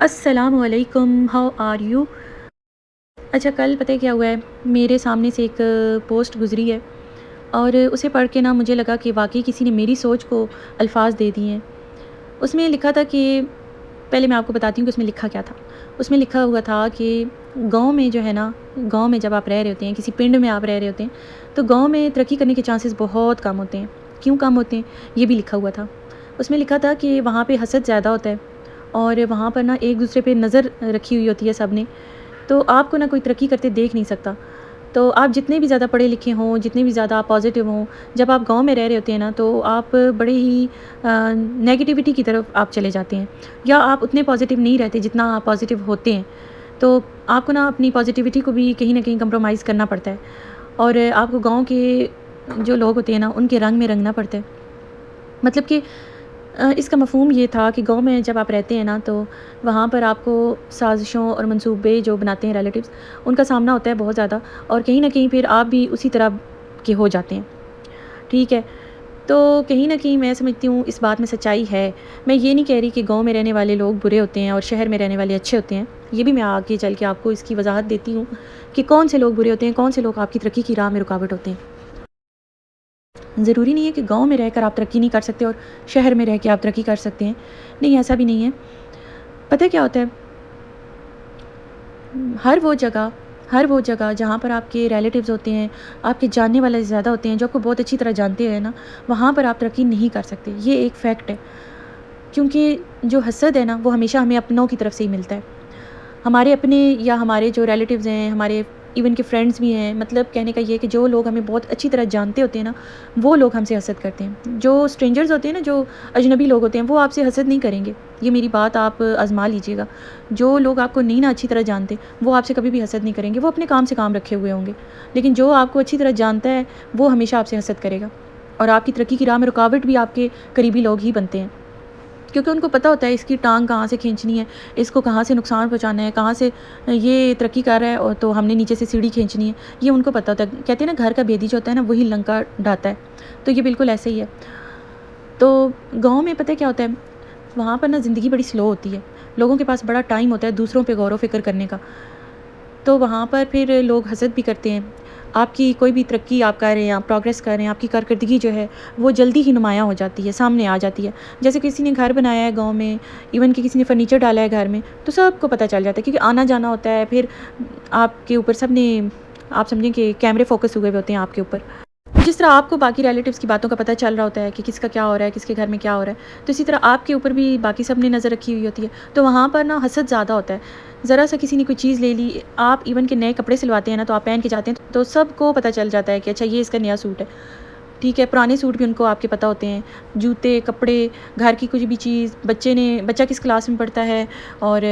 السلام علیکم، how are you? اچھا، کل پتہ ہے کیا ہوا ہے، میرے سامنے سے ایک پوسٹ گزری ہے اور اسے پڑھ کے نا مجھے لگا کہ واقعی کسی نے میری سوچ کو الفاظ دے دیے ہیں۔ اس میں لکھا تھا کہ پہلے میں آپ کو بتاتی ہوں کہ اس میں لکھا کیا تھا۔ اس میں لکھا ہوا تھا کہ گاؤں میں جو ہے نا، گاؤں میں جب آپ رہ رہے ہوتے ہیں، کسی پنڈ میں آپ رہ رہے ہوتے ہیں، تو گاؤں میں ترقی کرنے کے چانسز بہت کم ہوتے ہیں۔ کیوں کم ہوتے ہیں یہ بھی لکھا ہوا تھا۔ اس میں لکھا تھا کہ وہاں پہ حسد زیادہ ہوتا ہے اور وہاں پر نا ایک دوسرے پہ نظر رکھی ہوئی ہوتی ہے سب نے، تو آپ کو نہ کوئی ترقی کرتے دیکھ نہیں سکتا۔ تو آپ جتنے بھی زیادہ پڑھے لکھے ہوں، جتنے بھی زیادہ آپ پازیٹیو ہوں، جب آپ گاؤں میں رہ رہے ہوتے ہیں نا تو آپ بڑے ہی نیگیٹیوٹی کی طرف آپ چلے جاتے ہیں، یا آپ اتنے پازیٹیو نہیں رہتے جتنا آپ پازیٹیو ہوتے ہیں۔ تو آپ کو نا اپنی پازیٹیوٹی کو بھی کہیں نہ کہیں کمپرومائز کرنا پڑتا ہے، اور آپ کو گاؤں کے جو لوگ ہوتے ہیں نا ان کے رنگ میں رنگنا پڑتا ہے۔ مطلب کہ اس کا مفہوم یہ تھا کہ گاؤں میں جب آپ رہتے ہیں نا تو وہاں پر آپ کو سازشوں اور منصوبے جو بناتے ہیں ریلیٹیوز، ان کا سامنا ہوتا ہے بہت زیادہ، اور کہیں نہ کہیں پھر آپ بھی اسی طرح کے ہو جاتے ہیں، ٹھیک ہے؟ تو کہیں نہ کہیں میں سمجھتی ہوں اس بات میں سچائی ہے۔ میں یہ نہیں کہہ رہی کہ گاؤں میں رہنے والے لوگ برے ہوتے ہیں اور شہر میں رہنے والے اچھے ہوتے ہیں، یہ بھی میں آگے چل کے آپ کو اس کی وضاحت دیتی ہوں کہ کون سے لوگ برے ہوتے ہیں، کون سے لوگ آپ کی ترقی کی راہ میں رکاوٹ ہوتے ہیں۔ ضروری نہیں ہے کہ گاؤں میں رہ کر آپ ترقی نہیں کر سکتے اور شہر میں رہ کے آپ ترقی کر سکتے ہیں، نہیں، ایسا بھی نہیں ہے۔ پتہ کیا ہوتا ہے، ہر وہ جگہ جہاں پر آپ کے ریلیٹیوز ہوتے ہیں، آپ کے جاننے والے زیادہ ہوتے ہیں، جو آپ کو بہت اچھی طرح جانتے ہیں نا، وہاں پر آپ ترقی نہیں کر سکتے، یہ ایک فیکٹ ہے۔ کیونکہ جو حسد ہے نا وہ ہمیشہ ہمیں اپنوں کی طرف سے ہی ملتا ہے، ہمارے اپنے یا ہمارے جو ریلیٹیوز ہیں، ہمارے ایون کے فرینڈز بھی ہیں، مطلب کہنے کا یہ کہ جو لوگ ہمیں بہت اچھی طرح جانتے ہوتے ہیں نا، وہ لوگ ہم سے حسد کرتے ہیں۔ جو اسٹرینجرز ہوتے ہیں نا، جو اجنبی لوگ ہوتے ہیں، وہ آپ سے حسد نہیں کریں گے، یہ میری بات آپ آزما لیجیے گا۔ جو لوگ آپ کو نہیں نا اچھی طرح جانتے، وہ آپ سے کبھی بھی حسد نہیں کریں گے، وہ اپنے کام سے کام رکھے ہوئے ہوں گے۔ لیکن جو آپ کو اچھی طرح جانتا ہے وہ ہمیشہ آپ سے حسد کرے گا، اور آپ کی ترقی کی راہ میں رکاوٹ بھی آپ کے قریبی لوگ ہی بنتے ہیں، کیونکہ ان کو پتہ ہوتا ہے اس کی ٹانگ کہاں سے کھینچنی ہے، اس کو کہاں سے نقصان پہنچانا ہے، کہاں سے یہ ترقی کر رہا ہے اور تو ہم نے نیچے سے سیڑھی کھینچنی ہے، یہ ان کو پتہ ہوتا ہے۔ کہتے ہیں نا گھر کا بھیدی جو ہوتا ہے نا وہی لنکا ڈھاتا ہے، تو یہ بالکل ایسے ہی ہے۔ تو گاؤں میں پتہ کیا ہوتا ہے، وہاں پر نا زندگی بڑی سلو ہوتی ہے، لوگوں کے پاس بڑا ٹائم ہوتا ہے دوسروں پہ غور و فکر کرنے کا، تو وہاں پر پھر لوگ حسد بھی کرتے ہیں۔ آپ کی کوئی بھی ترقی آپ کر رہے ہیں، آپ پروگریس کر رہے ہیں، آپ کی کارکردگی جو ہے وہ جلدی ہی نمایاں ہو جاتی ہے، سامنے آ جاتی ہے۔ جیسے کسی نے گھر بنایا ہے گاؤں میں، ایون کہ کسی نے فرنیچر ڈالا ہے گھر میں، تو سب کو پتہ چل جاتا ہے، کیونکہ آنا جانا ہوتا ہے، پھر آپ کے اوپر سب نے، آپ سمجھیں کہ کیمرے فوکس ہوئے ہوتے ہیں آپ کے اوپر۔ جس طرح آپ کو باقی ریلیٹیوز کی باتوں کا پتہ چل رہا ہوتا ہے کہ کس کا کیا ہو رہا ہے، کس کے گھر میں کیا ہو رہا ہے، تو اسی طرح آپ کے اوپر بھی باقی سب نے نظر رکھی ہوئی ہوتی ہے، تو وہاں پر نا حسد زیادہ ہوتا ہے۔ ذرا سا کسی نے کوئی چیز لے لی، آپ ایون کہ نئے کپڑے سلواتے ہیں نا تو آپ پہن کے جاتے ہیں تو سب کو پتہ چل جاتا ہے کہ اچھا یہ اس کا نیا سوٹ ہے، ٹھیک ہے؟ پرانے سوٹ بھی ان کو آپ کے پتہ ہوتے ہیں، جوتے، کپڑے، گھر کی کچھ بھی چیز، بچہ کس کلاس میں پڑھتا ہے، اور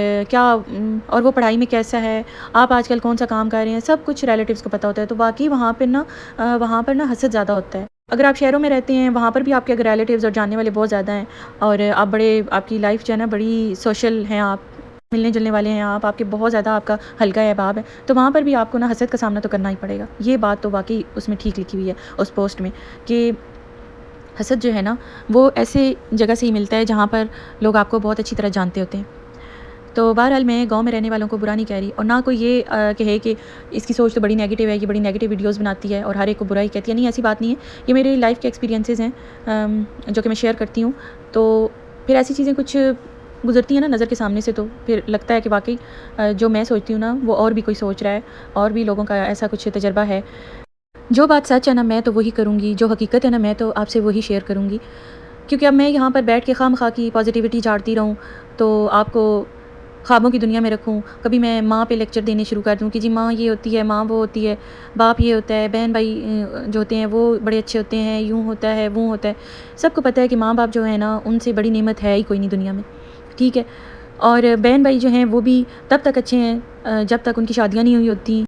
اور وہ پڑھائی میں کیسا ہے، آپ آج کل کون سا کام کر رہے ہیں، سب کچھ ریلیٹیوز کو پتہ ہوتا ہے، تو واقعی وہاں پر نا حسد زیادہ ہوتا ہے۔ اگر آپ شہروں میں رہتے ہیں، وہاں پر بھی آپ کے اگر ریلیٹیوز اور جاننے والے بہت زیادہ ہیں، اور آپ کی لائف جو ہے نا بڑی سوشل ہیں، آپ ملنے جلنے والے ہیں، آپ کے بہت زیادہ آپ کا حلقہ احباب ہے، تو وہاں پر بھی آپ کو نا حسد کا سامنا تو کرنا ہی پڑے گا۔ یہ بات تو واقعی اس میں ٹھیک لکھی ہوئی ہے اس پوسٹ میں، کہ حسد جو ہے نا وہ ایسے جگہ سے ہی ملتا ہے جہاں پر لوگ آپ کو بہت اچھی طرح جانتے ہوتے ہیں۔ تو بہرحال میں گاؤں میں رہنے والوں کو برا نہیں کہہ رہی، اور نہ کوئی یہ کہے کہ اس کی سوچ تو بڑی نیگیٹیو ہے، یہ بڑی نیگیٹیو ویڈیوز بناتی ہے اور ہر ایک کو برا ہی کہتی ہے، نہیں، ایسی بات نہیں ہے۔ یہ میرے لائف کے ایکسپیرینسز ہیں جو کہ میں شیئر کرتی ہوں، تو پھر ایسی چیزیں کچھ گزرتی ہیں نا نظر کے سامنے سے، تو پھر لگتا ہے کہ واقعی جو میں سوچتی ہوں نا وہ اور بھی کوئی سوچ رہا ہے، اور بھی لوگوں کا ایسا کچھ تجربہ ہے۔ جو بات سچ ہے نا میں تو وہی کروں گی، جو حقیقت ہے نا میں تو آپ سے وہی شیئر کروں گی، کیونکہ اب میں یہاں پر بیٹھ کے خواہ کی پازیٹیوٹی جھاڑتی رہوں تو آپ کو خوابوں کی دنیا میں رکھوں، کبھی میں ماں پہ لیکچر دینے شروع کر دوں کہ جی ماں یہ ہوتی ہے، ماں وہ ہوتی ہے، باپ یہ ہوتا ہے، بہن بھائی جو ہوتے ہیں وہ بڑے اچھے ہوتے ہیں، یوں ہوتا ہے، وہ ہوتا ہے۔ سب کو پتہ ہے کہ ماں باپ جو ہے نا ان سے بڑی نعمت ہے ہی کوئی نہیں دنیا میں، ٹھیک ہے؟ اور بہن بھائی جو ہیں وہ بھی تب تک اچھے ہیں جب تک ان کی شادیاں نہیں ہوئی ہوتی۔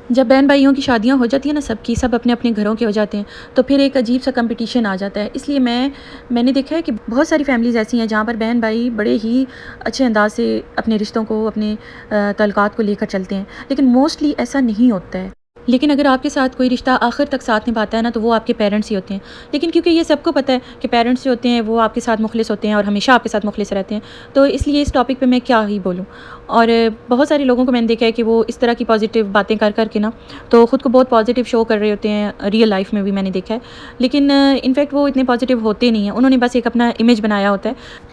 جب بہن بھائیوں کی شادیاں ہو جاتی ہیں نا، سب کی سب اپنے اپنے گھروں کے ہو جاتے ہیں، تو پھر ایک عجیب سا کمپٹیشن آ جاتا ہے۔ اس لیے میں نے دیکھا ہے کہ بہت ساری فیملیز ایسی ہیں جہاں پر بہن بھائی بڑے ہی اچھے انداز سے اپنے رشتوں کو، اپنے تعلقات کو لے کر چلتے ہیں، لیکن موسٹلی ایسا نہیں ہوتا ہے۔ لیکن اگر آپ کے ساتھ کوئی رشتہ آخر تک ساتھ نبھاتا ہے نا تو وہ آپ کے پیرنٹس ہی ہوتے ہیں. لیکن کیونکہ یہ سب کو پتہ ہے کہ پیرنٹس جو ہوتے ہیں وہ آپ کے ساتھ مخلص ہوتے ہیں اور ہمیشہ آپ کے ساتھ مخلص رہتے ہیں، تو اس لیے اس ٹاپک پہ میں کیا ہی بولوں. اور بہت سارے لوگوں کو میں نے دیکھا ہے کہ وہ اس طرح کی پازیٹیو باتیں کر کر کے نا تو خود کو بہت پازیٹیو شو کر رہے ہوتے ہیں، ریئل لائف میں بھی میں نے دیکھا ہے. لیکن انفیکٹ وہ اتنے پازیٹیو ہوتے نہیں ہیں، انہوں نے بس ایک اپنا امیج بنایا ہوتا ہے.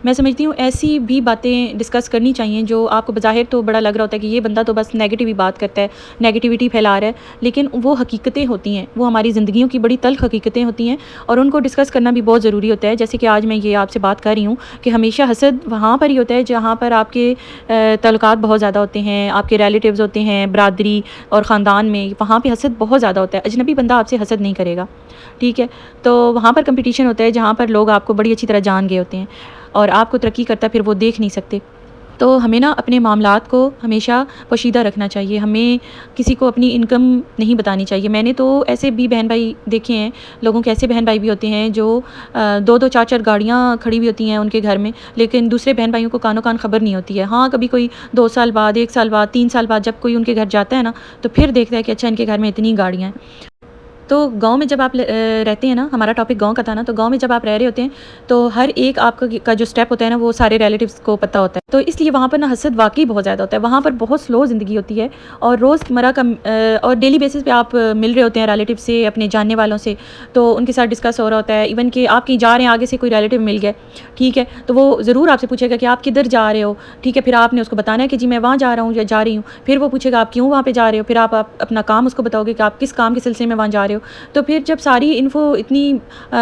میں سمجھتی ہوں ایسی بھی باتیں ڈسکس کرنی چاہیے جو آپ کو بظاہر تو بڑا لگ رہا ہوتا ہے کہ یہ بندہ تو بس نیگیٹو ہی بات کرتا ہے، نیگیٹیوٹی پھیلا رہا ہے، لیکن وہ حقیقتیں ہوتی ہیں، وہ ہماری زندگیوں کی بڑی تلخ حقیقتیں ہوتی ہیں اور ان کو ڈسکس کرنا بھی بہت ضروری ہوتا ہے. جیسے کہ آج میں یہ آپ سے بات کر رہی ہوں کہ ہمیشہ حسد وہاں پر ہی ہوتا ہے جہاں پر آپ کے تعلقات بہت زیادہ ہوتے ہیں، آپ کے ریلیٹیوز ہوتے ہیں، برادری اور خاندان میں، وہاں پہ حسد بہت زیادہ ہوتا ہے. اجنبی بندہ آپ سے حسد نہیں کرے گا، ٹھیک ہے؟ تو وہاں پر کمپٹیشن ہوتا ہے جہاں پر لوگ آپ کو بڑی اچھی طرح جان گئے ہوتے ہیں اور آپ کو ترقی کرتا پھر وہ دیکھ نہیں سکتے. تو ہمیں نا اپنے معاملات کو ہمیشہ پوشیدہ رکھنا چاہیے، ہمیں کسی کو اپنی انکم نہیں بتانی چاہیے. میں نے تو ایسے بھی بہن بھائی دیکھے ہیں، لوگوں کے ایسے بہن بھائی بھی ہوتے ہیں جو دو دو چار چار گاڑیاں کھڑی ہوئی ہوتی ہیں ان کے گھر میں، لیکن دوسرے بہن بھائیوں کو کانوں کان خبر نہیں ہوتی ہے. ہاں کبھی کوئی 2 سال بعد، 1 سال بعد، 3 سال بعد جب کوئی ان کے گھر جاتا ہے نا تو پھر دیکھتا ہے کہ اچھا ان کے گھر میں اتنی گاڑیاں ہیں. تو گاؤں میں جب آپ رہتے ہیں نا، ہمارا ٹاپک گاؤں کا تھا نا، تو گاؤں میں جب آپ رہ رہے ہوتے ہیں تو ہر ایک آپ کا جو اسٹیپ ہوتا ہے نا وہ سارے ریلیٹیوز کو پتہ ہوتا ہے. تو اس لیے وہاں پر نا حسد واقعی بہت زیادہ ہوتا ہے، وہاں پر بہت سلو زندگی ہوتی ہے اور روزمرہ کا اور ڈیلی بیسس پہ آپ مل رہے ہوتے ہیں ریلیٹیو سے، اپنے جاننے والوں سے، تو ان کے ساتھ ڈسکس ہو رہا ہوتا ہے. ایون کہ آپ کہیں جا رہے ہیں، آگے سے کوئی ریلیٹیو مل گئے، ٹھیک ہے، تو وہ ضرور آپ سے پوچھے گا کہ آپ کدھر جا رہے ہو، ٹھیک ہے. پھر آپ نے اس کو بتانا ہے کہ جی میں وہاں جا رہا ہوں یا جا رہی ہوں. پھر وہ پوچھے گا آپ کیوں وہاں پہ جا رہے ہو، پھر آپ اپنا کام اس کو بتاؤ گے کہ آپ کس کام کے سلسلے میں وہاں جا رہے ہو. تو پھر جب ساری انفو اتنی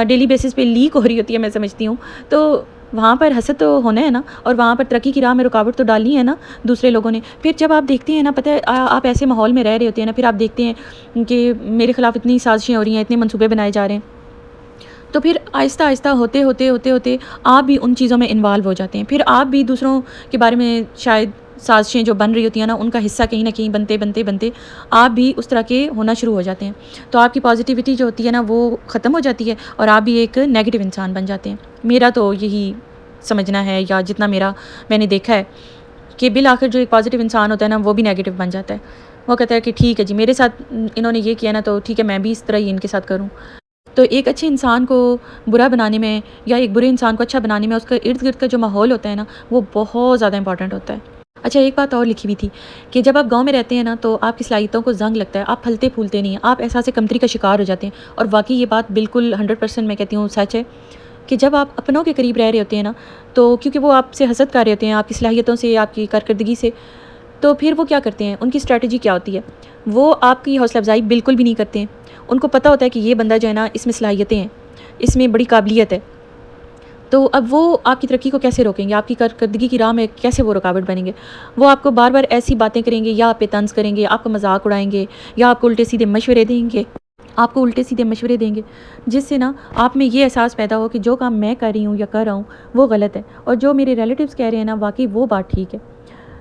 ڈیلی بیسس پہ لیک ہو رہی ہوتی ہے، میں سمجھتی ہوں، تو وہاں پر حسد تو ہونا ہے نا، اور وہاں پر ترقی کی راہ میں رکاوٹ تو ڈالنی ہے نا دوسرے لوگوں نے. پھر جب آپ دیکھتے ہیں نا، پتہ ہے آپ ایسے ماحول میں رہ رہے ہوتے ہیں نا، پھر آپ دیکھتے ہیں کہ میرے خلاف اتنی سازشیں ہو رہی ہیں، اتنے منصوبے بنائے جا رہے ہیں، تو پھر آہستہ آہستہ ہوتے ہوتے ہوتے ہوتے آپ بھی ان چیزوں میں انوالو ہو جاتے ہیں. پھر آپ بھی دوسروں کے بارے میں شاید سازشیں جو بن رہی ہوتی ہیں نا ان کا حصہ کہیں نہ کہیں بنتے بنتے بنتے آپ بھی اس طرح کے ہونا شروع ہو جاتے ہیں. تو آپ کی پازیٹیوٹی جو ہوتی ہے نا وہ ختم ہو جاتی ہے اور آپ بھی ایک نیگیٹو انسان بن جاتے ہیں. میرا تو یہی سمجھنا ہے، یا جتنا میں نے دیکھا ہے کہ بالآخر جو ایک پازیٹیو انسان ہوتا ہے نا وہ بھی نیگیٹو بن جاتا ہے. وہ کہتا ہے کہ ٹھیک ہے جی میرے ساتھ انہوں نے یہ کیا نا تو ٹھیک ہے میں بھی اس طرح ہی ان کے ساتھ کروں. تو ایک اچھے انسان کو برا بنانے میں یا ایک برے انسان کو اچھا بنانے میں اس کا ارد گرد کا جو ماحول ہوتا ہے نا وہ بہت زیادہ امپورٹنٹ ہوتا ہے. اچھا ایک بات اور لکھی ہوئی تھی کہ جب آپ گاؤں میں رہتے ہیں نا تو آپ کی صلاحیتوں کو زنگ لگتا ہے، آپ پھلتے پھولتے نہیں ہیں، آپ احساس کمتری کا شکار ہو جاتے ہیں. اور واقعی یہ بات بالکل 100% میں کہتی ہوں سچ ہے کہ جب آپ اپنوں کے قریب رہ رہے ہوتے ہیں نا تو کیونکہ وہ آپ سے حسد کر رہے ہوتے ہیں آپ کی صلاحیتوں سے، آپ کی کارکردگی سے، تو پھر وہ کیا کرتے ہیں، ان کی اسٹریٹجی کیا ہوتی ہے، وہ آپ کی حوصلہ افزائی بالکل بھی نہیں کرتے ہیں. ان کو پتہ ہوتا ہے کہ یہ بندہ جو ہے نا اس میں صلاحیتیں ہیں، اس میں بڑی قابلیت ہے. تو اب وہ آپ کی ترقی کو کیسے روکیں گے، آپ کی کارکردگی کی راہ میں کیسے وہ رکاوٹ بنیں گے. وہ آپ کو بار بار ایسی باتیں کریں گے، یا آپ پہ طنز کریں گے، آپ کو مذاق اڑائیں گے، یا آپ کو الٹے سیدھے مشورے دیں گے جس سے نا آپ میں یہ احساس پیدا ہو کہ جو کام میں کر رہی ہوں یا کر رہا ہوں وہ غلط ہے، اور جو میرے ریلیٹیوز کہہ رہے ہیں نا واقعی وہ بات ٹھیک ہے.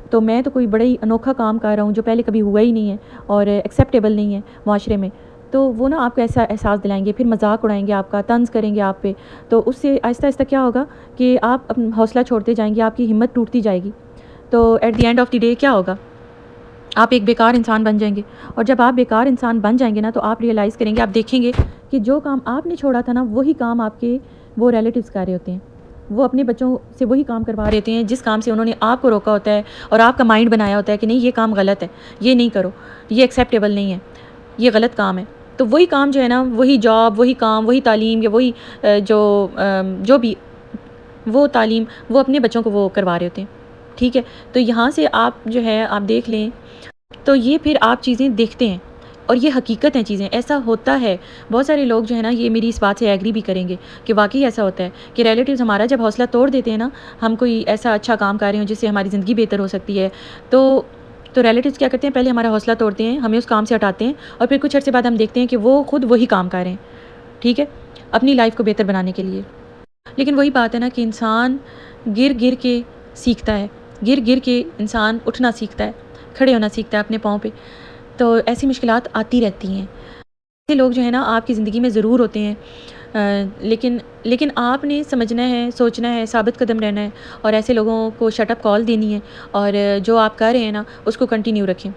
تو میں تو کوئی بڑا ہی انوکھا کام کر رہا ہوں جو پہلے کبھی ہوا ہی نہیں ہے اور ایکسیپٹیبل نہیں ہے معاشرے میں. تو وہ نا آپ کو ایسا احساس دلائیں گے، پھر مذاق اڑائیں گے، آپ کا طنز کریں گے آپ پہ. تو اس سے آہستہ آہستہ کیا ہوگا کہ آپ اپنا حوصلہ چھوڑتے جائیں گے، آپ کی ہمت ٹوٹتی جائے گی. تو at the end of the day کیا ہوگا، آپ ایک بیکار انسان بن جائیں گے. اور جب آپ بیکار انسان بن جائیں گے نا تو آپ ریئلائز کریں گے، آپ دیکھیں گے کہ جو کام آپ نے چھوڑا تھا نا وہی کام آپ کے وہ ریلیٹیوز کر رہے ہوتے ہیں. وہ اپنے بچوں سے وہی کام کروا رہے ہوتے ہیں جس کام سے انہوں نے آپ کو روکا ہوتا ہے اور آپ کا مائنڈ بنایا ہوتا ہے کہ نہیں یہ کام غلط ہے، یہ نہیں کرو، یہ ایکسیپٹیبل نہیں ہے، یہ غلط کام ہے. تو وہی کام جو ہے نا، وہی جاب، وہی کام، وہی تعلیم، یا وہی جو بھی وہ تعلیم وہ اپنے بچوں کو وہ کروا رہے ہوتے ہیں. ٹھیک ہے، تو یہاں سے آپ جو ہے آپ دیکھ لیں تو یہ پھر آپ چیزیں دیکھتے ہیں اور یہ حقیقت ہیں، چیزیں ایسا ہوتا ہے. بہت سارے لوگ جو ہے نا یہ میری اس بات سے ایگری بھی کریں گے کہ واقعی ایسا ہوتا ہے کہ ریلیٹیوز ہمارا جب حوصلہ توڑ دیتے ہیں نا، ہم کوئی ایسا اچھا کام کر رہے ہوں جس سے ہماری زندگی بہتر ہو سکتی ہے، تو ریلیٹیوز کیا کرتے ہیں، پہلے ہمارا حوصلہ توڑتے ہیں، ہمیں اس کام سے ہٹاتے ہیں، اور پھر کچھ عرصے بعد ہم دیکھتے ہیں کہ وہ خود وہی کام کر رہے ہیں، ٹھیک ہے، اپنی لائف کو بہتر بنانے کے لیے. لیکن وہی بات ہے نا کہ انسان گر گر کے سیکھتا ہے، گر گر کے انسان اٹھنا سیکھتا ہے، کھڑے ہونا سیکھتا ہے اپنے پاؤں پہ. تو ایسی مشکلات آتی رہتی ہیں. ایسے لوگ جو ہیں نا آپ کی زندگی میں ضرور ہوتے ہیں، لیکن آپ نے سمجھنا ہے، سوچنا ہے، ثابت قدم رہنا ہے، اور ایسے لوگوں کو شٹ اپ کال دینی ہے، اور جو آپ کر رہے ہیں نا اس کو کنٹینیو رکھیں.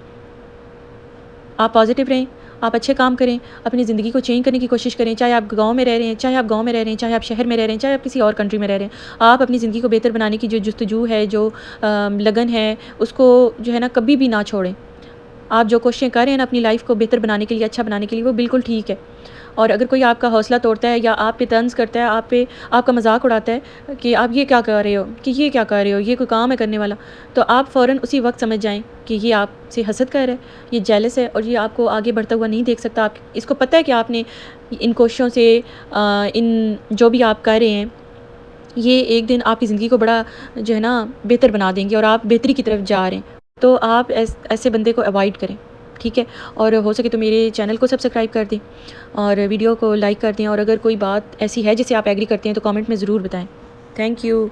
آپ پازیٹیو رہیں، آپ اچھے کام کریں، اپنی زندگی کو چینج کرنے کی کوشش کریں، چاہے آپ گاؤں میں رہ رہے ہیں، چاہے آپ گاؤں میں رہ رہے ہیں، چاہے آپ شہر میں رہ رہے ہیں، چاہے آپ کسی اور کنٹری میں رہ رہے ہیں، آپ اپنی زندگی کو بہتر بنانے کی جو جستجو ہے، جو لگن ہے، اس کو جو ہے نا کبھی بھی نہ چھوڑیں۔ آپ جو کوششیں کر رہے ہیں نا اپنی لائف کو بہتر بنانے کے لیے، اچھا بنانے کے لیے، وہ بالکل ٹھیک ہے۔ اور اگر کوئی آپ کا حوصلہ توڑتا ہے یا آپ پہ طنز کرتا ہے، آپ کا مذاق اڑاتا ہے کہ آپ یہ کیا کر رہے ہو، کہ یہ کیا کر رہے ہو، یہ کوئی کام ہے کرنے والا، تو آپ فوراً اسی وقت سمجھ جائیں کہ یہ آپ سے حسد کر رہا ہے، یہ جیلس ہے اور یہ آپ کو آگے بڑھتا ہوا نہیں دیکھ سکتا۔ آپ اس کو پتہ ہے کہ آپ نے ان کوششوں سے ان جو بھی آپ کر رہے ہیں، یہ ایک دن آپ کی زندگی کو بڑا جو ہے نا بہتر بنا دیں گے اور آپ بہتری کی طرف جا رہے ہیں، تو آپ ایسے بندے کو اوائڈ کریں، ٹھیک ہے؟ اور ہو سکے تو میرے چینل کو سبسکرائب کر دیں اور ویڈیو کو لائک کر دیں، اور اگر کوئی بات ایسی ہے جسے آپ ایگری کرتے ہیں تو کامنٹ میں ضرور بتائیں۔ Thank you.